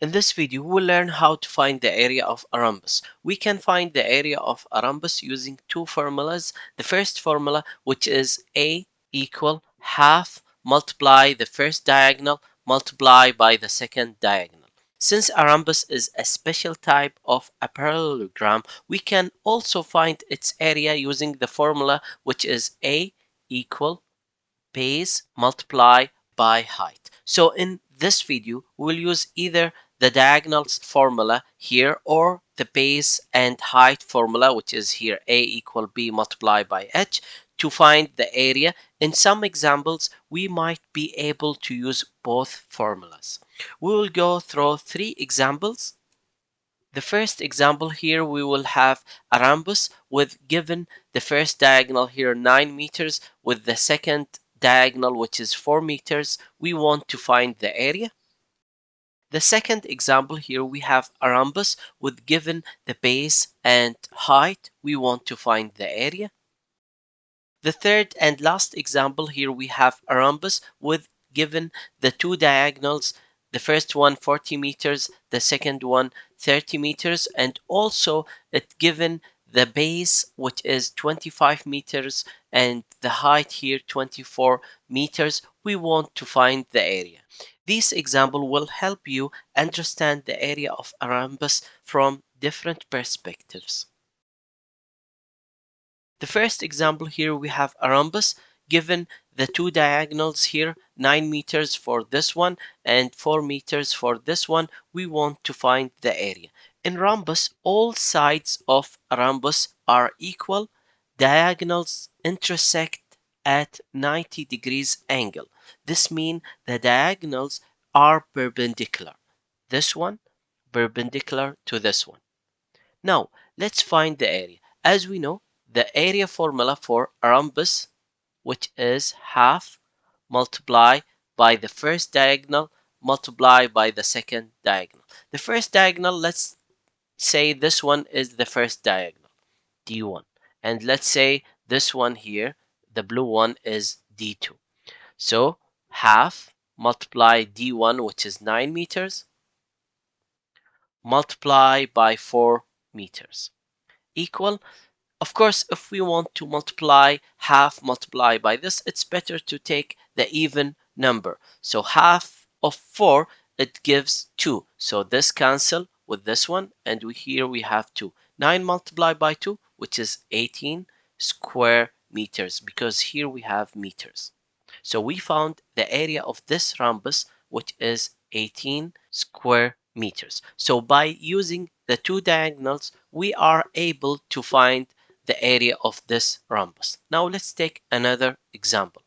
In this video, we'll learn how to find the area of a rhombus. We can find the area of a rhombus using two formulas. The first formula, which is A equal half multiply the first diagonal multiply by the second diagonal. Since a rhombus is a special type of a parallelogram, we can also find its area using the formula, which is A equal base multiply by height. So in this video, we'll use either the diagonals formula here or the base and height formula, which is here A equal B multiplied by H, to find the area. In some examples, we might be able to use both formulas. We will go through three examples. The first example here, we will have a rhombus with given the first diagonal here 9 meters with the second diagonal which is 4 meters. We want to find the area. The second example here, we have a rhombus with given the base and height. We want to find the area. The third and last example here, we have a rhombus with given the two diagonals, the first one 40 meters, the second one 30 meters, and also it given the base which is 25 meters and the height here 24 meters. We want to find the area. This example will help you understand the area of a rhombus from different perspectives. The first example here, we have a rhombus given the two diagonals here 9 meters for this one and 4 meters for this one. We want to find the area. In rhombus, all sides of a rhombus are equal. Diagonals intersect at 90 degrees angle. This means the diagonals are perpendicular. This one perpendicular to this one. Now, let's find the area. As we know, the area formula for a rhombus, which is half multiply by the first diagonal multiply by the second diagonal. The first diagonal, let's say this one is the first diagonal, D1. And let's say this one here, the blue one, is D2. So half multiply D1, which is 9 meters, multiply by 4 meters, equal. Of course, if we want to multiply half multiply by this, it's better to take the even number. So half of 4, it gives 2. So this cancel with this one, and here we have 2. 9 multiplied by 2, which is 18 square meters, because here we have meters. So we found the area of this rhombus, which is 18 square meters. So by using the two diagonals, we are able to find the area of this rhombus. Now let's take another example.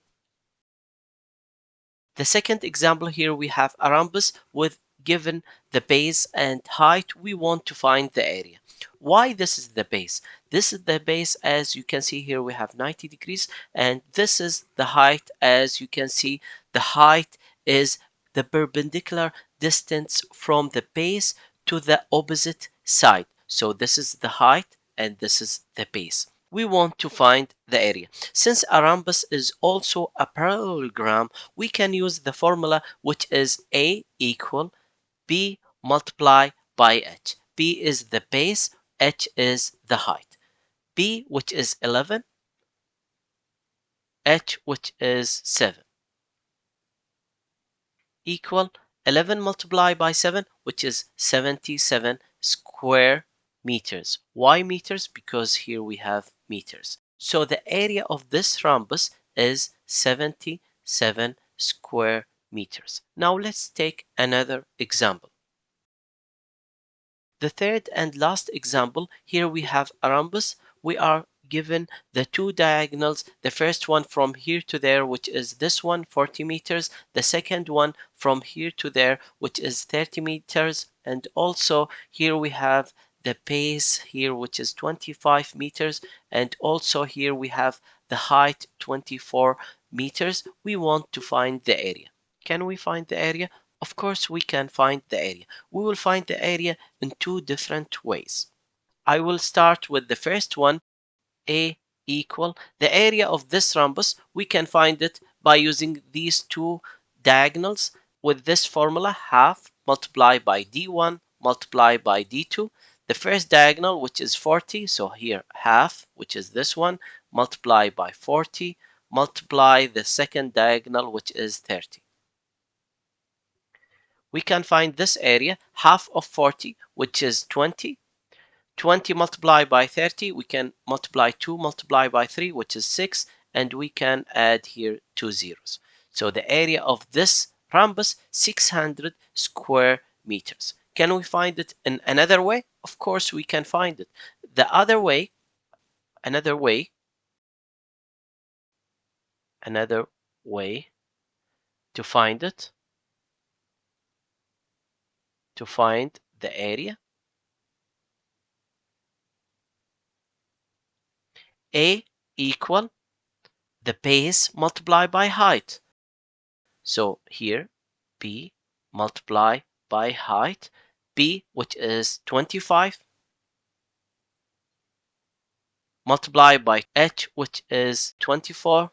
The second example here, we have a rhombus with given the base and height. We want to find the area. Why this is the base? This is the base. As you can see here, we have 90 degrees, and this is the height. As you can see, the height is the perpendicular distance from the base to the opposite side. So this is the height and this is the base. We want to find the area. Since a rhombus is also a parallelogram, we can use the formula, which is A equal B multiply by H. B is the base, H is the height. B, which is 11, H, which is 7, equal 11 multiplied by 7, which is 77 square meters. Why meters? Because here we have meters. So the area of this rhombus is 77 square meters. Now let's take another example. The third and last example, here we have a rhombus. We are given the two diagonals, the first one from here to there, which is this one 40 meters, the second one from here to there, which is 30 meters, and also here we have the base here, which is 25 meters, and also here we have the height 24 meters. We want to find the area. Can we find the area? Of course we can find the area. We will find the area in two different ways. I will start with the first one, A equal the area of this rhombus. We can find it by using these two diagonals with this formula, half multiply by d1 multiply by d2. The first diagonal, which is 40, so here half, which is this one, multiply by 40, multiply the second diagonal, which is 30. We can find this area, half of 40, which is 20. 20 multiplied by 30, we can multiply 2 multiplied by 3, which is 6, and we can add here 2 zeros. So the area of this rhombus, 600 square meters. Can we find it in another way? Of course we can find it. The other way, another way to find it, to find the area, A equal the base multiplied by height. So here, B multiply by height, B, which is 25, multiply by H, which is 24.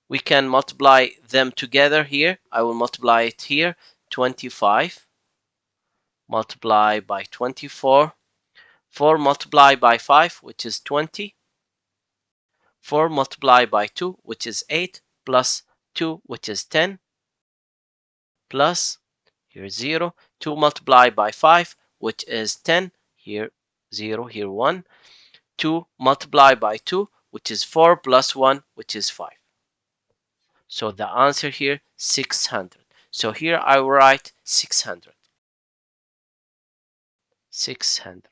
We can multiply them together here. I will multiply it here. 25 multiply by 24. 4 multiply by 5, which is 20. 4 multiply by 2, which is 8, plus 2, which is 10, plus here 0. 2 multiplied by 5, which is 10, here 0, here 1. 2 multiplied by 2, which is 4, plus 1, which is 5. So the answer here, 600. So here I will write 600. 600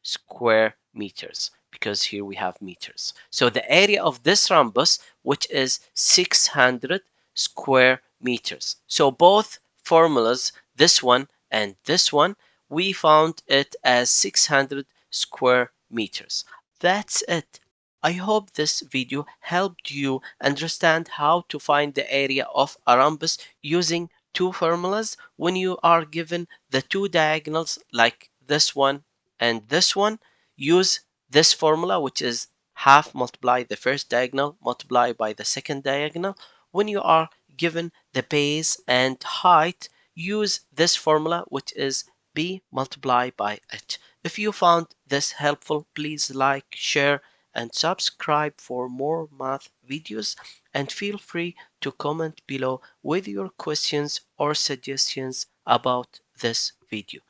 square meters, because here we have meters. So the area of this rhombus, which is 600 square meters. So both formulas, this one and this one, we found it as 600 square meters. That's it. I hope this video helped you understand how to find the area of a rhombus using two formulas when you are given the two diagonals like this one and this one. Use this formula, which is half multiply the first diagonal multiply by the second diagonal. When you are given the base and height, use this formula, which is B multiplied by H. If you found this helpful, please like, share, and subscribe for more math videos, and feel free to comment below with your questions or suggestions about this video.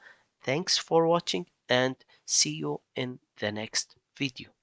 Thanks for watching, and see you in the next video.